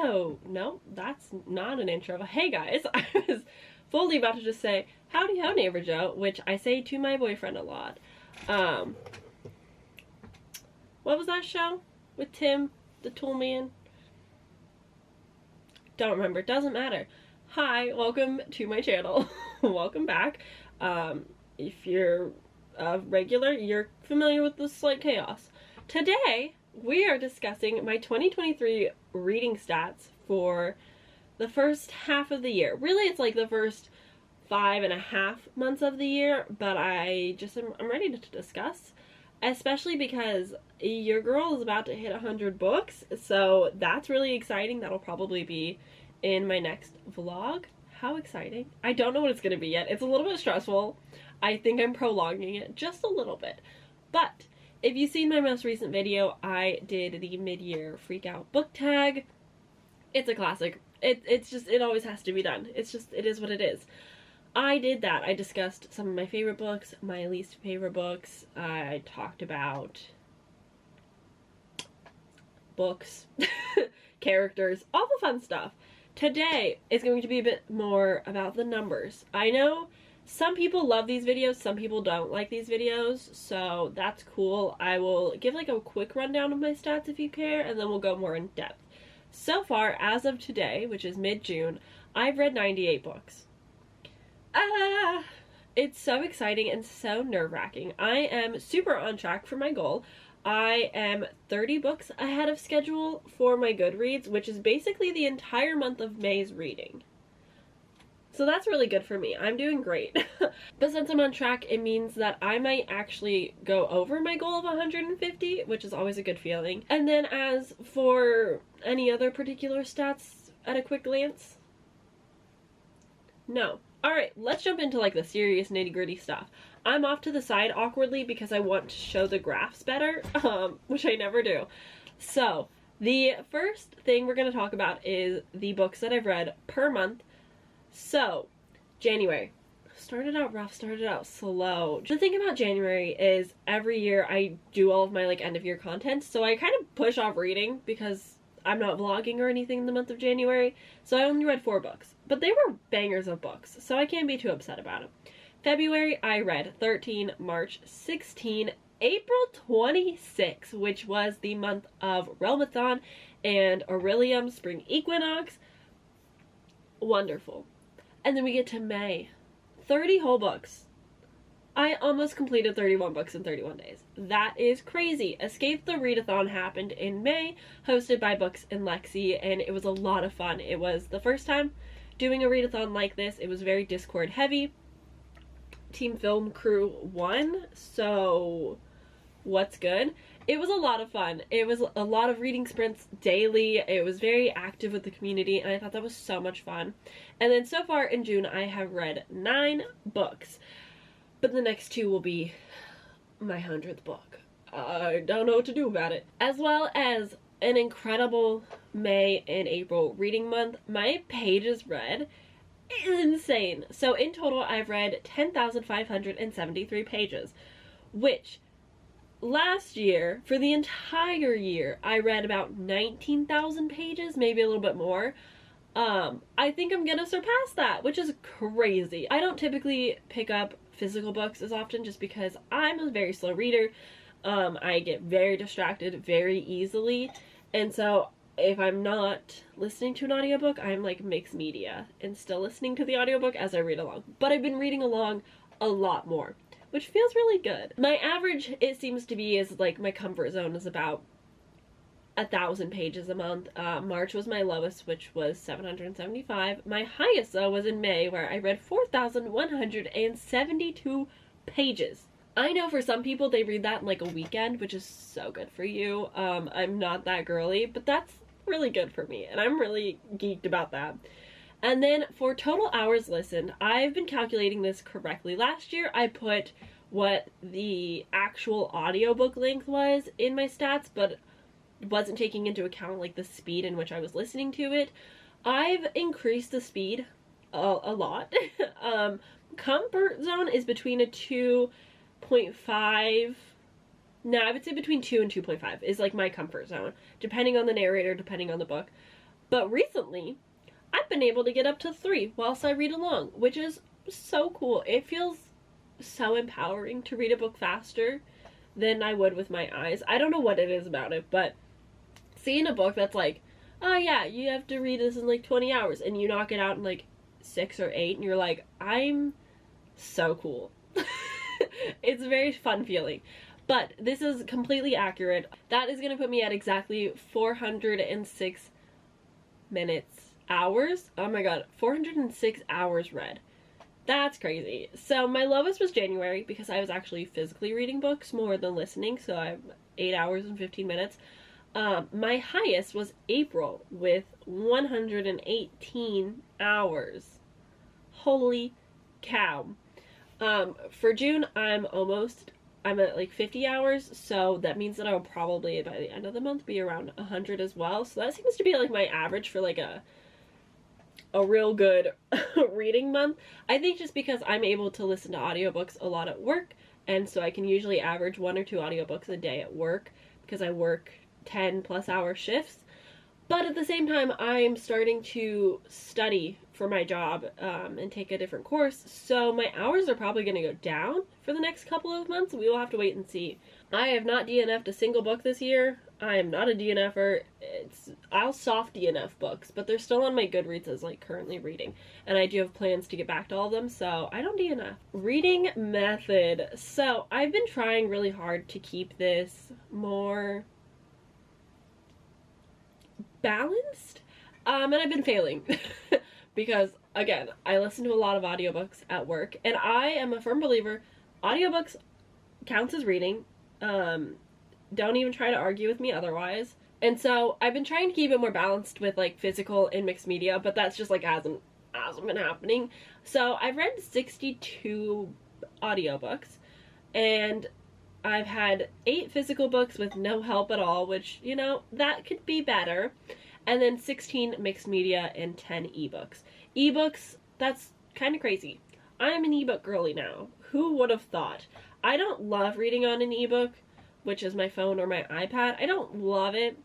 Heyo! No, that's not an intro. Hey guys, I was fully about to just say, howdy ho neighbor Joe, which I say to my boyfriend a lot. What was that show? With Tim, the tool man? Don't remember, doesn't matter. Hi, welcome to my channel. Welcome back. If you're a regular, you're familiar with the slight chaos. Today, we are discussing my 2023 reading stats for the first half of the year. Really, it's like the first 5.5 months of the year, but I'm ready to discuss, especially because your girl is about to hit 100 books, so that's really exciting. That'll probably be in my next vlog. How exciting. I don't know what it's going to be yet. It's a little bit stressful. I think I'm prolonging it just a little bit, but if you've seen my most recent video, I did the mid-year freak out book tag. It's a classic. It always has to be done. It is what it is. I did that. I discussed some of my favorite books, my least favorite books. I talked about books, characters, all the fun stuff. Today is going to be a bit more about the numbers. I know some people love these videos, some people don't like these videos, so that's cool. I will give like a quick rundown of my stats if you care, and then we'll go more in depth. So far, as of today, which is mid-June, I've read 98 books. It's so exciting and so nerve-wracking. I am super on track for my goal. I am 30 books ahead of schedule for my Goodreads, which is basically the entire month of May's reading. So that's really good for me. I'm doing great. But since I'm on track, it means that I might actually go over my goal of 150, which is always a good feeling. And then as for any other particular stats at a quick glance, no. Alright, let's jump into like the serious nitty-gritty stuff. I'm off to the side awkwardly because I want to show the graphs better, which I never do. So, the first thing we're going to talk about is the books that I've read per month. So, January. Started out rough, started out slow. The thing about January is every year I do all of my like end of year content, so I kind of push off reading because I'm not vlogging or anything in the month of January, so I only read 4 books. But they were bangers of books, so I can't be too upset about it. February, I read 13, March 16, April 26, which was the month of Relmathon and Aurelium Spring Equinox. Wonderful. And then we get to May. 30 whole books. I almost completed 31 books in 31 days. That is crazy. Escape the Readathon happened in May, hosted by Books and Lexi, and it was a lot of fun. It was the first time doing a readathon like this. It was very Discord heavy. Team Film Crew won, so what's good? It was a lot of fun. It was a lot of reading sprints daily. It was very active with the community, and I thought that was so much fun. And then so far in June, I have read 9 books. But the next 2 will be my 100th book. I don't know what to do about it. As well as an incredible May and April reading month. My pages read is insane. So in total, I've read 10,573 pages, which last year, for the entire year, I read about 19,000 pages, maybe a little bit more. I think I'm gonna surpass that, which is crazy. I don't typically pick up physical books as often just because I'm a very slow reader. I get very distracted very easily, and so if I'm not listening to an audiobook, I'm like mixed media and still listening to the audiobook as I read along. But I've been reading along a lot more, which feels really good. My average, it seems to be, is like my comfort zone is about 1,000 pages a month. March was my lowest, which was 775. My highest though was in May, where I read 4,172 pages. I know for some people they read that in like a weekend, which is so good for you. I'm not that girly, but that's really good for me, and I'm really geeked about that. And then for total hours listened, I've been calculating this correctly. Last year I put what the actual audiobook length was in my stats, but wasn't taking into account like the speed in which I was listening to it. I've increased the speed a lot. Comfort zone is between a 2.5. No, I would say between 2 and 2.5 is like my comfort zone, depending on the narrator, depending on the book. But recently, I've been able to get up to 3 whilst I read along, which is so cool. It feels so empowering to read a book faster than I would with my eyes. I don't know what it is about it, but seeing a book that's like, oh yeah, you have to read this in like 20 hours, and you knock it out in like 6 or 8, and you're like, I'm so cool. It's a very fun feeling. But this is completely accurate. That is going to put me at exactly 406 hours. Oh my god, 406 hours read. That's crazy. So my lowest was January because I was actually physically reading books more than listening, so I'm 8 hours and 15 minutes. My highest was April with 118 hours. Holy cow. For June, I'm at like 50 hours, so that means that I'll probably by the end of the month be around 100 as well. So that seems to be like my average for like a real good reading month. I think just because I'm able to listen to audiobooks a lot at work, and so I can usually average 1 or 2 audiobooks a day at work because I work 10+ hour shifts. But at the same time, I'm starting to study for my job and take a different course, so my hours are probably going to go down for the next couple of months. We will have to wait and see. I have not DNF'd a single book this year. I am not a DNFer. I'll soft DNF books, but they're still on my Goodreads as like currently reading, and I do have plans to get back to all of them, so I don't DNF. Reading method. So I've been trying really hard to keep this more balanced, and I've been failing because again, I listen to a lot of audiobooks at work, and I am a firm believer audiobooks counts as reading. Don't even try to argue with me otherwise. And so I've been trying to keep it more balanced with like physical and mixed media, but that's just like hasn't been happening. So I've read 62 audiobooks, and I've had 8 physical books with no help at all, which, you know, that could be better. And then 16 mixed media and 10 ebooks. Ebooks, that's kind of crazy. I'm an ebook girly now. Who would have thought? I don't love reading on an ebook, which is my phone or my iPad. I don't love it,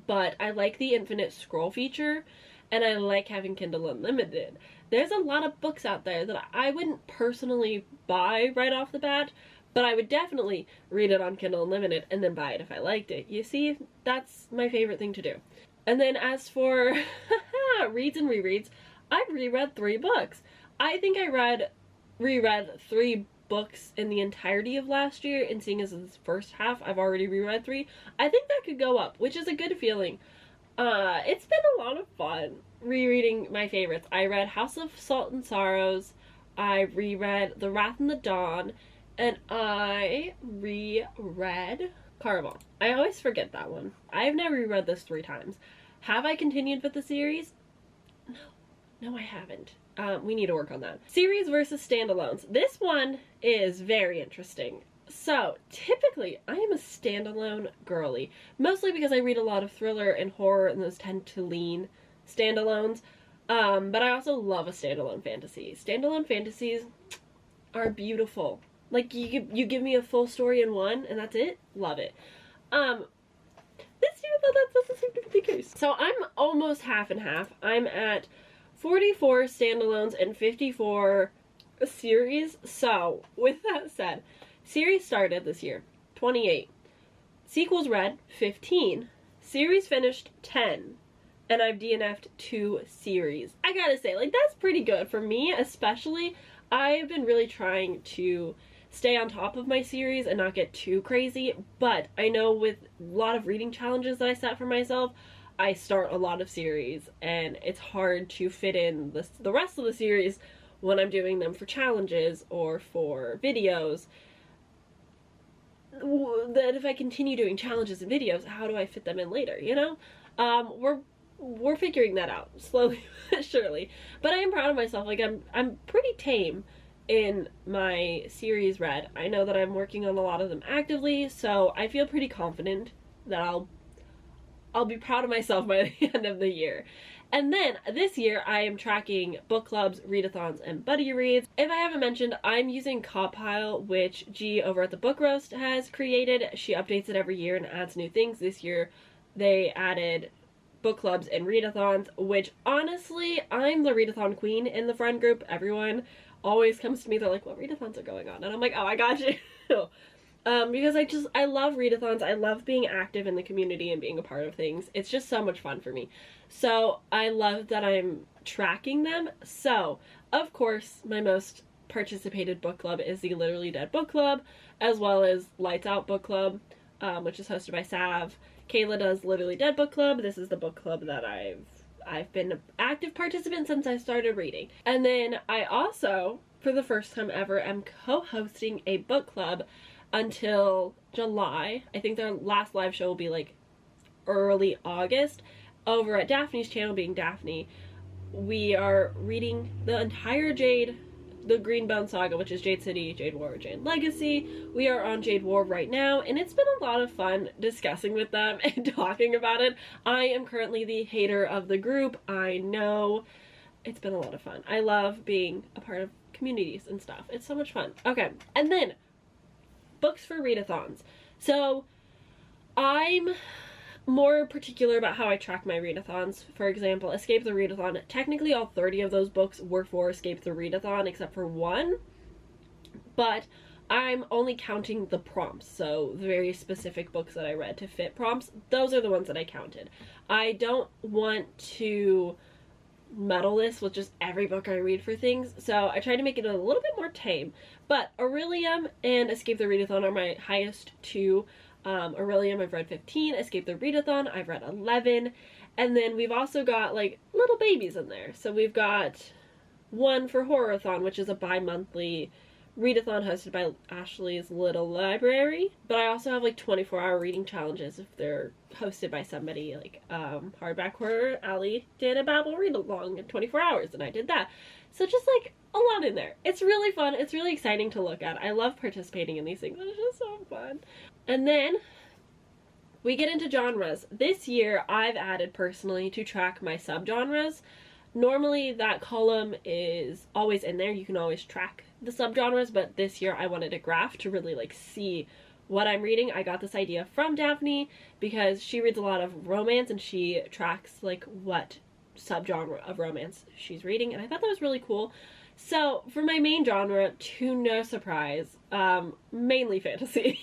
but I like the infinite scroll feature, and I like having Kindle Unlimited. There's a lot of books out there that I wouldn't personally buy right off the bat, but I would definitely read it on Kindle Unlimited and then buy it if I liked it. You see, that's my favorite thing to do. And then as for reads and rereads, I've reread 3 books. I think I reread 3 books in the entirety of last year, and seeing as this first half I've already reread 3, I think that could go up, which is a good feeling. It's been a lot of fun rereading my favorites. I read House of Salt and Sorrows, I reread The Wrath and the Dawn, and I reread Caraval. I always forget that one. I've never reread this 3 times. Have I continued with the series? No, I haven't. We need to work on that. Series versus standalones. This one is very interesting. So, typically, I am a standalone girly. Mostly because I read a lot of thriller and horror, and those tend to lean standalones. But I also love a standalone fantasy. Standalone fantasies are beautiful. Like, you give me a full story in one, and that's it. Love it. This year, though, that doesn't seem to be the case. So, I'm almost half and half. I'm at 44 standalones and 54 series. So, with that said, series started this year, 28. Sequels read, 15. Series finished, 10. And I've DNF'd 2 series. I gotta say, like, that's pretty good for me, especially. I've been really trying to stay on top of my series and not get too crazy, but I know with a lot of reading challenges that I set for myself, I start a lot of series, and it's hard to fit in the rest of the series when I'm doing them for challenges or for videos. That if I continue doing challenges and videos, how do I fit them in later, you know? We're figuring that out slowly but surely. But I am proud of myself. Like, I'm pretty tame in my series read. I know that I'm working on a lot of them actively, so I feel pretty confident that I'll be proud of myself by the end of the year. And then this year I am tracking book clubs, readathons, and buddy reads. If I haven't mentioned, I'm using Compile, which G over at the Book Roast has created. She updates it every year and adds new things. This year they added book clubs and readathons, which honestly, I'm the readathon queen in the friend group. Everyone always comes to me, they're like, what readathons are going on? And I'm like, oh, I got you. Because I love readathons. I love being active in the community and being a part of things. It's just so much fun for me. So I love that I'm tracking them. So, of course, my most participated book club is the Literally Dead Book Club, as well as Lights Out Book Club, which is hosted by Sav. Kayla does Literally Dead Book Club. This is the book club that I've been an active participant since I started reading. And then I also, for the first time ever, am co-hosting a book club until July. I think their last live show will be like early August over at Daphne's channel, being Daphne. We are reading the entire the Greenbone saga, which is Jade City, Jade War, Jade Legacy. We are on Jade War right now, and it's been a lot of fun discussing with them and talking about it. I am currently the hater of the group. I know. It's been a lot of fun. I love being a part of communities and stuff. It's so much fun. Okay, and then books for readathons. So I'm more particular about how I track my readathons. For example, Escape the Readathon. Technically all 30 of those books were for Escape the Readathon except for one, but I'm only counting the prompts, so the very specific books that I read to fit prompts. Those are the ones that I counted. I don't want to meddle this with just every book I read for things, so I tried to make it a little bit more tame. But Aurelium and Escape the Readathon are my highest two. Aurelium I've read 15, Escape the Readathon I've read 11, and then we've also got like little babies in there. So we've got one for Horrorathon, which is a bi-monthly readathon hosted by Ashley's Little Library, but I also have like 24-hour reading challenges if they're hosted by somebody. Like Hardback Horror Allie did a Babel read along in 24 hours, and I did that. So just like a lot in there. It's really fun. It's really exciting to look at. I love participating in these things. It's just so fun. And then we get into genres. This year I've added personally to track my subgenres. Normally that column is always in there. You can always track the subgenres, but this year I wanted a graph to really like see what I'm reading. I got this idea from Daphne because she reads a lot of romance and she tracks like what subgenre of romance she's reading, and I thought that was really cool. So for my main genre, to no surprise, mainly fantasy.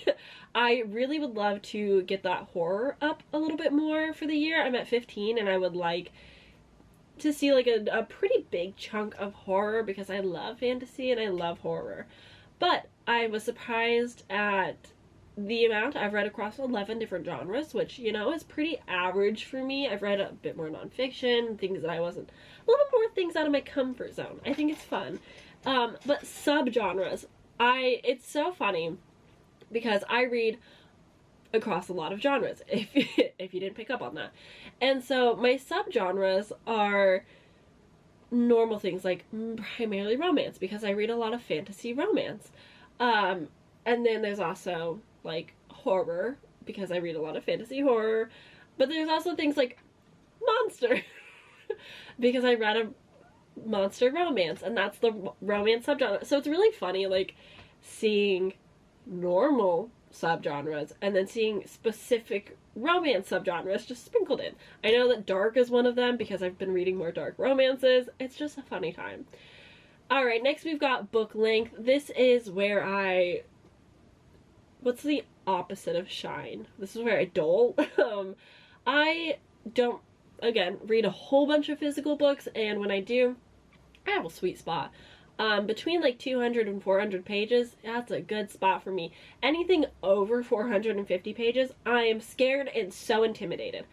I really would love to get that horror up a little bit more for the year. I'm at 15 and I would like to see like a pretty big chunk of horror because I love fantasy and I love horror. But I was surprised at the amount. I've read across 11 different genres, which, you know, is pretty average for me. I've read a bit more nonfiction, things that I wasn't, a little more things out of my comfort zone. I think it's fun. But subgenres, it's so funny because I read across a lot of genres, if you didn't pick up on that. And so my subgenres are normal things like primarily romance because I read a lot of fantasy romance. And then there's also like horror because I read a lot of fantasy horror. But there's also things like monster because I read a monster romance, and that's the romance subgenre. So it's really funny like seeing normal subgenres and then seeing specific romance subgenres just sprinkled in. I know that dark is one of them because I've been reading more dark romances. It's just a funny time. Alright, next we've got book length. This is where what's the opposite of shine? This is where I dull. I don't, again, read a whole bunch of physical books, and when I do, I have a sweet spot. Between like 200 and 400 pages, that's a good spot for me. Anything over 450 pages, I am scared and so intimidated.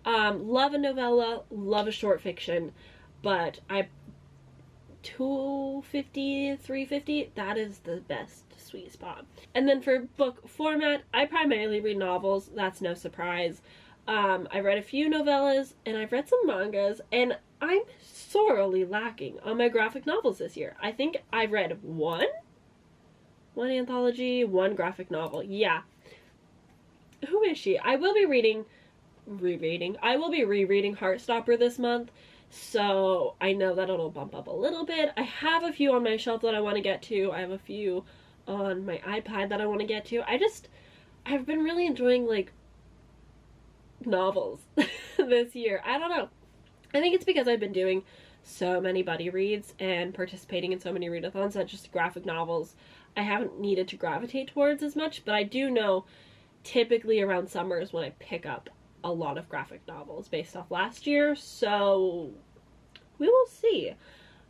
Love a novella, love a short fiction, but 250, 350, that is the best sweet spot. And then for book format, I primarily read novels, that's no surprise. I read a few novellas, and I've read some mangas, and I'm sorely lacking on my graphic novels this year. I think I've read one anthology, one graphic novel. Yeah. Who is she? I will be rereading Heartstopper this month, so I know that it'll bump up a little bit. I have a few on my shelf that I want to get to. I have a few on my iPad that I want to get to. I've been really enjoying like graphic novels this year. I don't know. I think it's because I've been doing so many buddy reads and participating in so many readathons that just graphic novels I haven't needed to gravitate towards as much, but I do know typically around summer is when I pick up a lot of graphic novels based off last year, so we will see.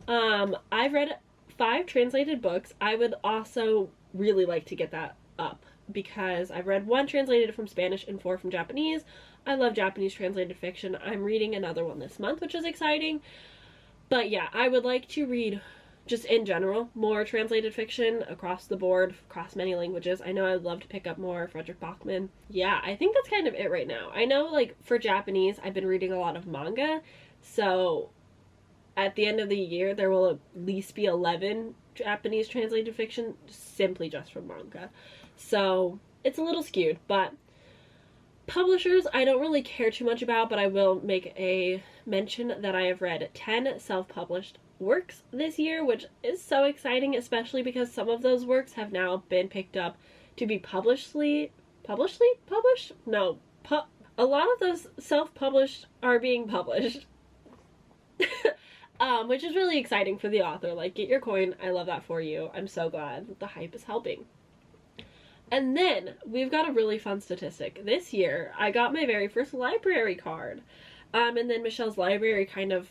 I've read 5 translated books. I would also really like to get that up because I've read 1 translated from Spanish and 4 from Japanese. I love Japanese translated fiction. I'm reading another one this month, which is exciting. But yeah, I would like to read, just in general, more translated fiction across the board, across many languages. I know I'd love to pick up more Frederick Bachman. Yeah, I think that's kind of it right now. I know, like, for Japanese, I've been reading a lot of manga, so at the end of the year, there will at least be 11 Japanese translated fiction simply just from manga. So it's a little skewed, but publishers I don't really care too much about, but I will make a mention that I have read 10 self-published works this year, which is so exciting, especially because some of those works have now been picked up to be published? No. A lot of those self-published are being published. Which is really exciting for the author. Like, get your coin. I love that for you. I'm so glad that the hype is helping. And then we've got a really fun statistic. This year, I got my very first library card. And then Michelle's library kind of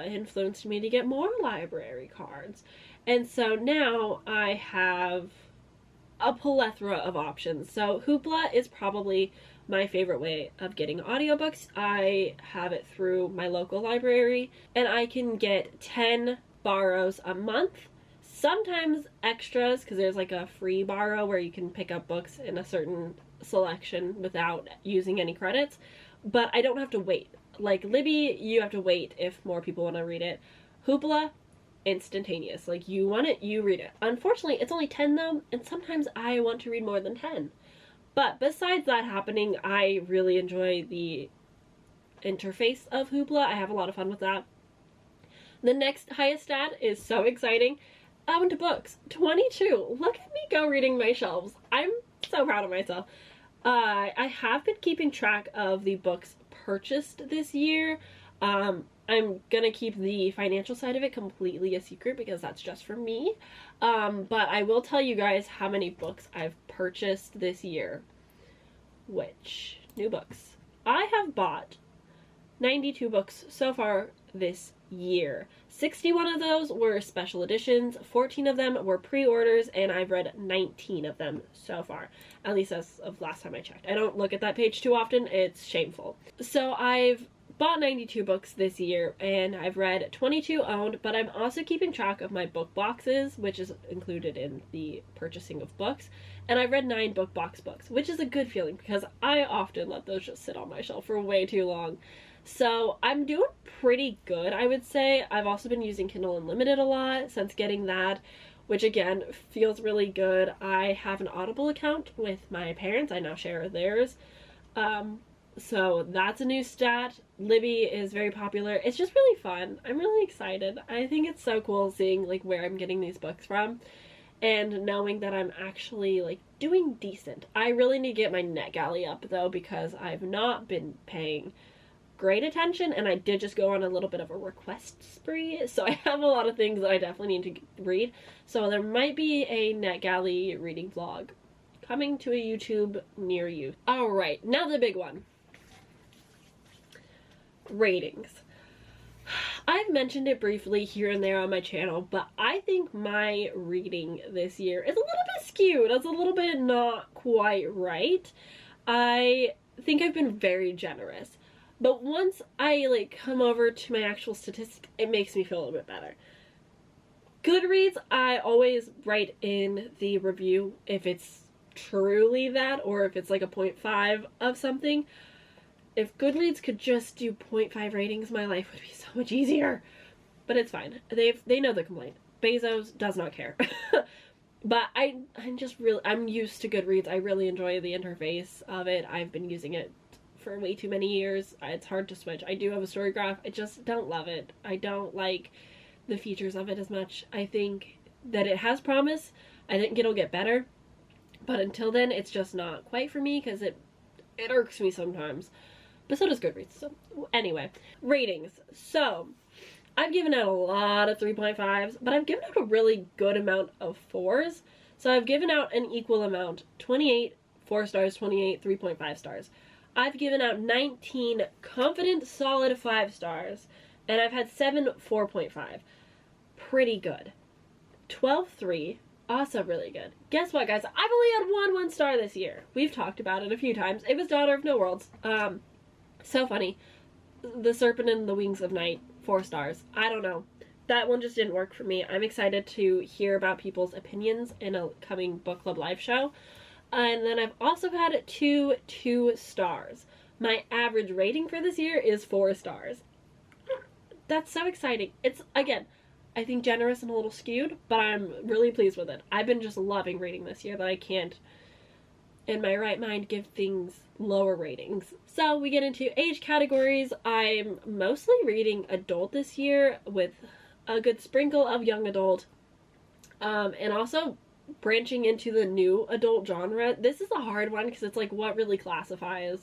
influenced me to get more library cards. And so now I have a plethora of options. So Hoopla is probably my favorite way of getting audiobooks. I have it through my local library, and I can get 10 borrows a month. Sometimes extras, because there's like a free borrow where you can pick up books in a certain selection without using any credits, but I don't have to wait. Like Libby, you have to wait if more people want to read it. Hoopla, instantaneous. Like, you want it, you read it. Unfortunately, it's only 10 though, and sometimes I want to read more than 10. But besides that happening, I really enjoy the interface of Hoopla. I have a lot of fun with that. The next highest stat is so exciting. I went to books. 22. Look at me go reading my shelves. I'm so proud of myself. I have been keeping track of the books purchased this year. I'm gonna keep the financial side of it completely a secret because that's just for me. But I will tell you guys how many books I've purchased this year. Which, new books. I have bought 92 books so far this year. 61 of those were special editions, 14 of them were pre-orders, and I've read 19 of them so far. At least as of last time I checked. I don't look at that page too often, it's shameful. So I've bought 92 books this year, and I've read 22 owned, but I'm also keeping track of my book boxes, which is included in the purchasing of books, and I've read 9 book box books, which is a good feeling because I often let those just sit on my shelf for way too long. So I'm doing pretty good, I would say. I've also been using Kindle Unlimited a lot since getting that, which again feels really good. I have an Audible account with my parents. I now share theirs. So that's a new stat. Libby is very popular. It's just really fun. I'm really excited. I think it's so cool seeing like where I'm getting these books from and knowing that I'm actually like doing decent. I really need to get my NetGalley up though because I've not been paying great attention, and I did just go on a little bit of a request spree, so I have a lot of things that I definitely need to read. So there might be a NetGalley reading vlog coming to a YouTube near you. Alright, now the big one. Ratings. I've mentioned it briefly here and there on my channel, but I think my reading this year is a little bit skewed. It's a little bit not quite right. I think I've been very generous. But once I like come over to my actual statistic, it makes me feel a little bit better. Goodreads, I always write in the review if it's truly that or if it's like a 0.5 of something. If Goodreads could just do 0.5 ratings, my life would be so much easier. But it's fine. They know the complaint. Bezos does not care. But I'm used to Goodreads. I really enjoy the interface of it. I've been using it for way too many years. It's hard to switch. I do have a story graph. I just don't love it. I don't like the features of it as much. I think that it has promise. I think it'll get better. But until then, it's just not quite for me because it irks me sometimes. but so does Goodreads. So anyway, ratings. So I've given out a lot of 3.5s, but I've given out a really good amount of 4s. So I've given out an equal amount, 28 4 stars, 28 3.5 stars. I've given out 19 confident solid 5 stars, and I've had 7 4.5. Pretty good. 12 3, also really good. Guess what, guys? I've only had one star this year. We've talked about it a few times. It was Daughter of No Worlds. So funny. The Serpent and the Wings of Night, 4 stars. I don't know. That one just didn't work for me. I'm excited to hear about people's opinions in a coming book club live show. And then I've also had 2 stars. My average rating for this year is 4 stars. That's so exciting. It's, again, I think generous and a little skewed, but I'm really pleased with it. I've been just loving reading this year that I can't, in my right mind, give things lower ratings. So we get into age categories. I'm mostly reading adult this year with a good sprinkle of young adult, and also branching into the new adult genre. This is a hard one because it's like, what really classifies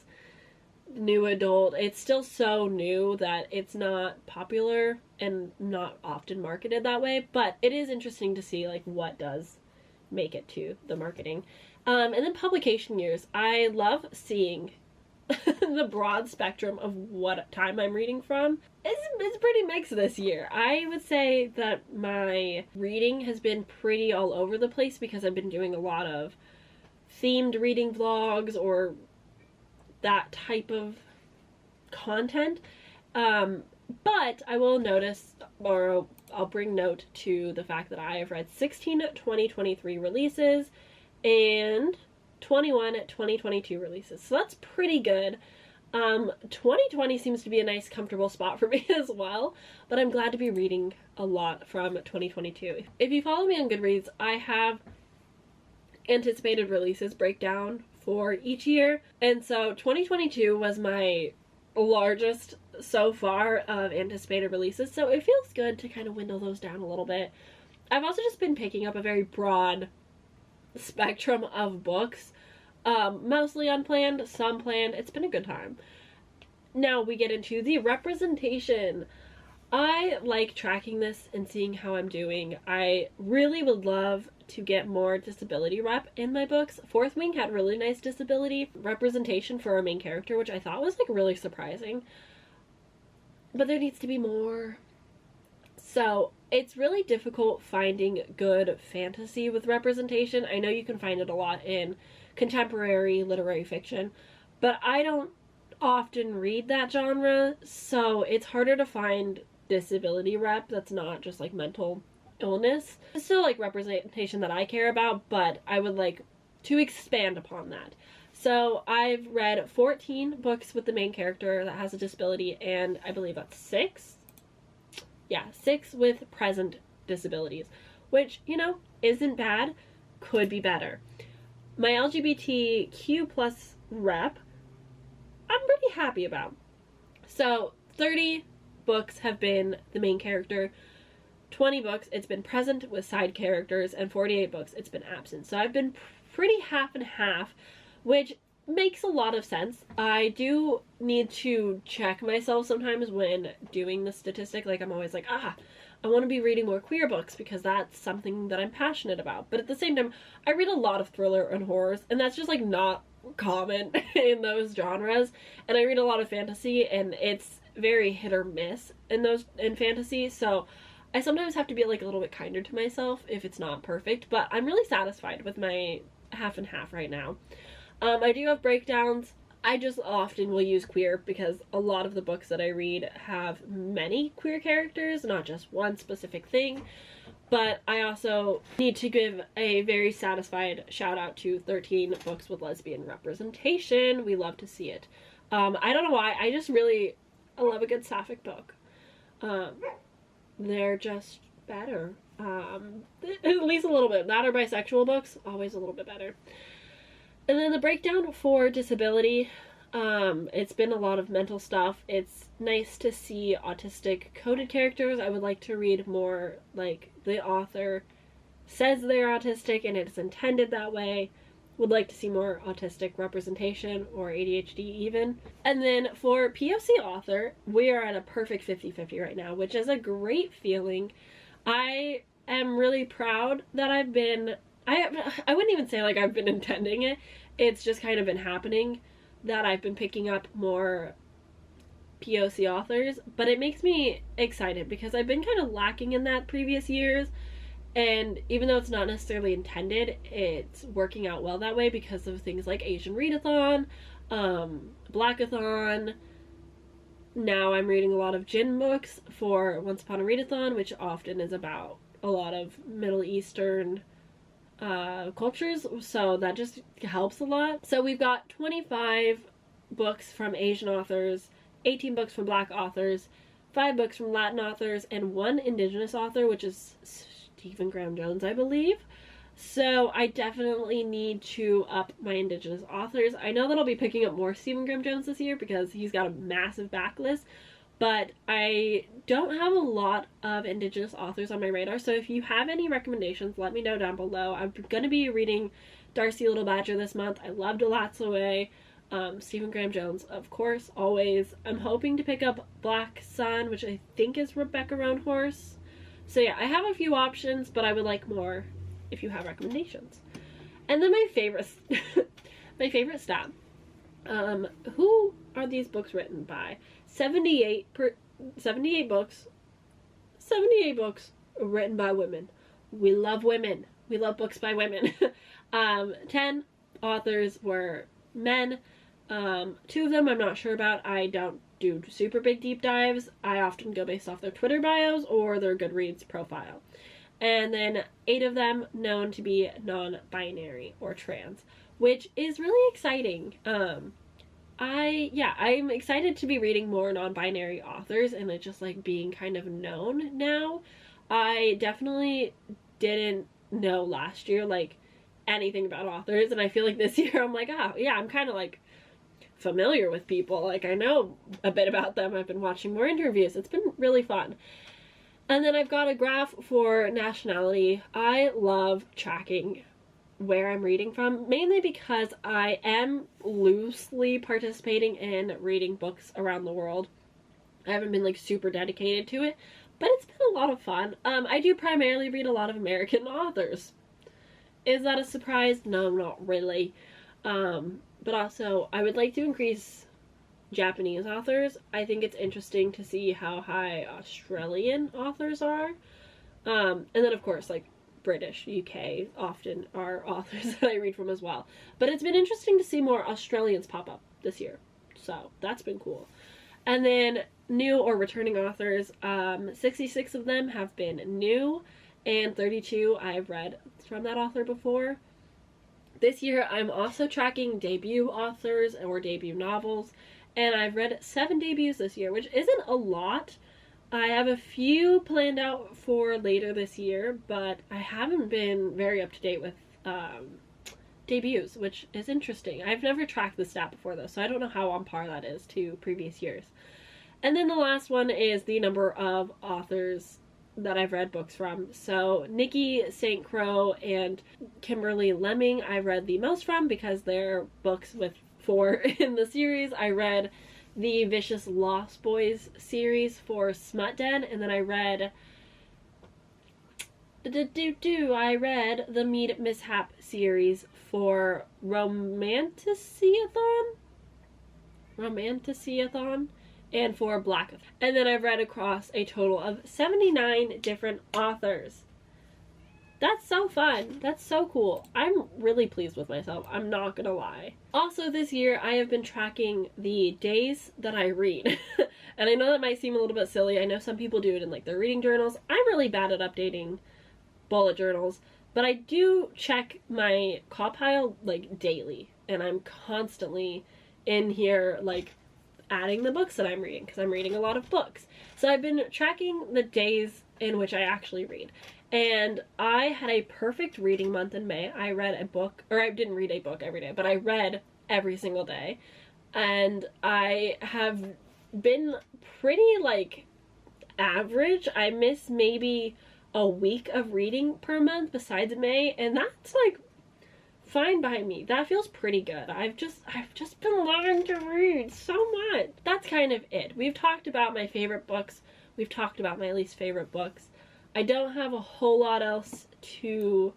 new adult? It's still so new that it's not popular and not often marketed that way, but it is interesting to see like what does make it to the marketing. And then publication years. I love seeing the broad spectrum of what time I'm reading from. It's pretty mixed this year. I would say that my reading has been pretty all over the place because I've been doing a lot of themed reading vlogs or that type of content. But I will notice, or I'll bring note to the fact that I have read 16 2023 releases and 21 2022 releases. So that's pretty good. 2020 seems to be a nice comfortable spot for me as well, but I'm glad to be reading a lot from 2022. If you follow me on Goodreads, I have anticipated releases breakdown for each year, and so 2022 was my largest so far of anticipated releases, so it feels good to kind of window those down a little bit. I've also just been picking up a very broad spectrum of books, mostly unplanned, some planned. It's been a good time. Now we get into the representation. I like tracking this and seeing how I'm doing. I really would love to get more disability rep in my books. Fourth Wing had really nice disability representation for our main character, which I thought was like really surprising. But there needs to be more. So it's really difficult finding good fantasy with representation. I know you can find it a lot in contemporary literary fiction, but I don't often read that genre, so it's harder to find disability rep that's not just like mental illness. It's still like representation that I care about, but I would like to expand upon that. So I've read 14 books with the main character that has a disability, and I believe that's 6. Yeah, 6 with present disabilities, which, you know, isn't bad, could be better. My LGBTQ plus rep, I'm pretty happy about. So 30 books have been the main character, 20 books it's been present with side characters, and 48 books it's been absent. So I've been pretty half and half, which makes a lot of sense. I do need to check myself sometimes when doing the statistic. Like, I'm always like, I want to be reading more queer books because that's something that I'm passionate about. But at the same time, I read a lot of thriller and horrors, and that's just like not common in those genres. And I read a lot of fantasy, and it's very hit or miss in fantasy. So I sometimes have to be like a little bit kinder to myself if it's not perfect, but I'm really satisfied with my half and half right now. I do have breakdowns. I just often will use queer because a lot of the books that I read have many queer characters, not just one specific thing. But I also need to give a very satisfied shout out to 13 books with lesbian representation. We love to see it. I don't know why, I love a good sapphic book. They're just better. At least a little bit. That or bisexual books, always a little bit better. And then the breakdown for disability, it's been a lot of mental stuff. It's nice to see autistic coded characters. I would like to read more like the author says they're autistic and it's intended that way, would like to see more autistic representation, or ADHD even. And then for POC author, we are at a perfect 50-50 right now, which is a great feeling. I am really proud that I wouldn't even say like I've been intending it. It's just kind of been happening that I've been picking up more POC authors, but it makes me excited because I've been kind of lacking in that previous years. And even though it's not necessarily intended, it's working out well that way because of things like Asian Readathon, Blackathon. Now I'm reading a lot of Jin books for Once Upon a Readathon, which often is about a lot of Middle Eastern cultures, so that just helps a lot. So we've got 25 books from Asian authors, 18 books from Black authors, 5 books from Latin authors, and 1 Indigenous author, which is Stephen Graham Jones, I believe. So I definitely need to up my Indigenous authors. I know that I'll be picking up more Stephen Graham Jones this year because he's got a massive backlist, but I don't have a lot of Indigenous authors on my radar. So if you have any recommendations, let me know down below. I'm going to be reading Darcy Little Badger this month. I loved Alatsaway. Stephen Graham Jones, of course, always. I'm hoping to pick up Black Sun, which I think is Rebecca Roanhorse. So yeah, I have a few options, but I would like more if you have recommendations. And then my favorite, my favorite stat. Who are these books written by? 78 books. 78 books written by women. We love women. We love books by women. 10 authors were men. 2 of them I'm not sure about. I don't do super big deep dives. I often go based off their Twitter bios or their Goodreads profile. And then 8 of them known to be non-binary or trans, which is really exciting. I'm excited to be reading more non-binary authors and it just like being kind of known now. I definitely didn't know last year like anything about authors, and I feel like this year I'm like, oh yeah, I'm kind of like familiar with people. Like I know a bit about them. I've been watching more interviews. It's been really fun. And then I've got a graph for nationality. I love tracking where I'm reading from, mainly because I am loosely participating in reading books around the world. I haven't been like super dedicated to it, but it's been a lot of fun. I do primarily read a lot of American authors. Is that a surprise? No, not really. But also, I would like to increase Japanese authors. I think it's interesting to see how high Australian authors are. And then, of course, like British, UK often are authors that I read from as well. But it's been interesting to see more Australians pop up this year. So, that's been cool. And then, new or returning authors. 66 of them have been new, and 32 I've read from that author before. This year, I'm also tracking debut authors or debut novels, and I've read 7 debuts this year, which isn't a lot. I have a few planned out for later this year, but I haven't been very up to date with debuts, which is interesting. I've never tracked the stat before though, so I don't know how on par that is to previous years. And then the last one is the number of authors that I've read books from. So Nikki St. Croix and Kimberly Lemming I've read the most from because they're books with 4 in the series. I read the Vicious Lost Boys series for Smut Den, and then I read the Mead Mishap series for Romanticathon and for Black. And then I've read across a total of 79 different authors. That's so fun. That's so cool. I'm really pleased with myself. I'm not gonna lie. Also this year, I have been tracking the days that I read. And I know that might seem a little bit silly. I know some people do it in like their reading journals. I'm really bad at updating bullet journals. But I do check my call pile like daily. And I'm constantly in here like adding the books that I'm reading because I'm reading a lot of books. So I've been tracking the days in which I actually read. And I had a perfect reading month in May. I read a book, or I didn't read a book every day, but I read every single day. And I have been pretty like average. I miss maybe a week of reading per month besides May, and that's like fine by me. That feels pretty good. I've just been loving to read so much. That's kind of it. We've talked about my favorite books. We've talked about my least favorite books. I don't have a whole lot else to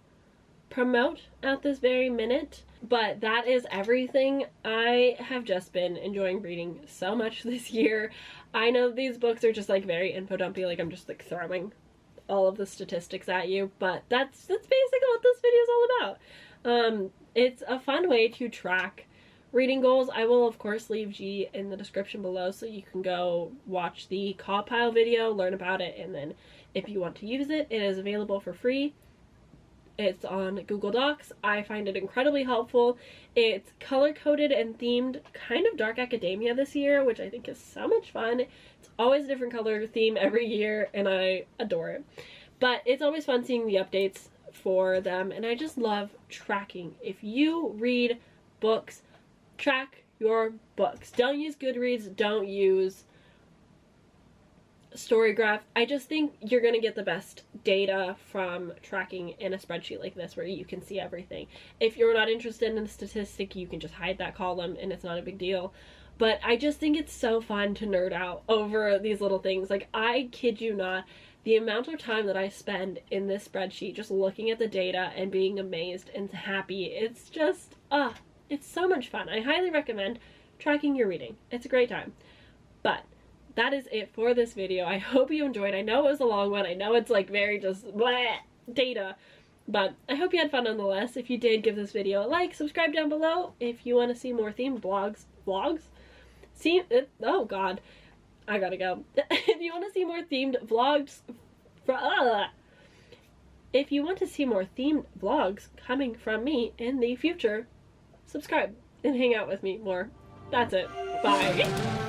promote at this very minute, but that is everything. I have just been enjoying reading so much this year. I know these books are just like very info dumpy, like I'm just like throwing all of the statistics at you, but that's basically what this video is all about. It's a fun way to track reading goals. I will of course leave G in the description below so you can go watch the call pile video, learn about it, and then if you want to use it, it is available for free. It's on Google Docs. I find it incredibly helpful. It's color-coded and themed kind of dark academia this year, which I think is so much fun. It's always a different color theme every year, and I adore it. But it's always fun seeing the updates for them, and I just love tracking. If you read books, track your books. Don't use Goodreads. Don't use Storygraph. I just think you're going to get the best data from tracking in a spreadsheet like this where you can see everything. If you're not interested in the statistic, you can just hide that column and it's not a big deal. But I just think it's so fun to nerd out over these little things. Like, I kid you not, the amount of time that I spend in this spreadsheet just looking at the data and being amazed and happy, it's just, it's so much fun. I highly recommend tracking your reading. It's a great time. But that is it for this video. I hope you enjoyed. I know it was a long one. I know it's like very just bleh data, but I hope you had fun nonetheless. If you did, give this video a like, subscribe down below if you want to see more themed vlogs. Oh god, I gotta go. If you want to see more themed vlogs, if you want to see more themed vlogs coming from me in the future, subscribe and hang out with me more. That's it. Bye.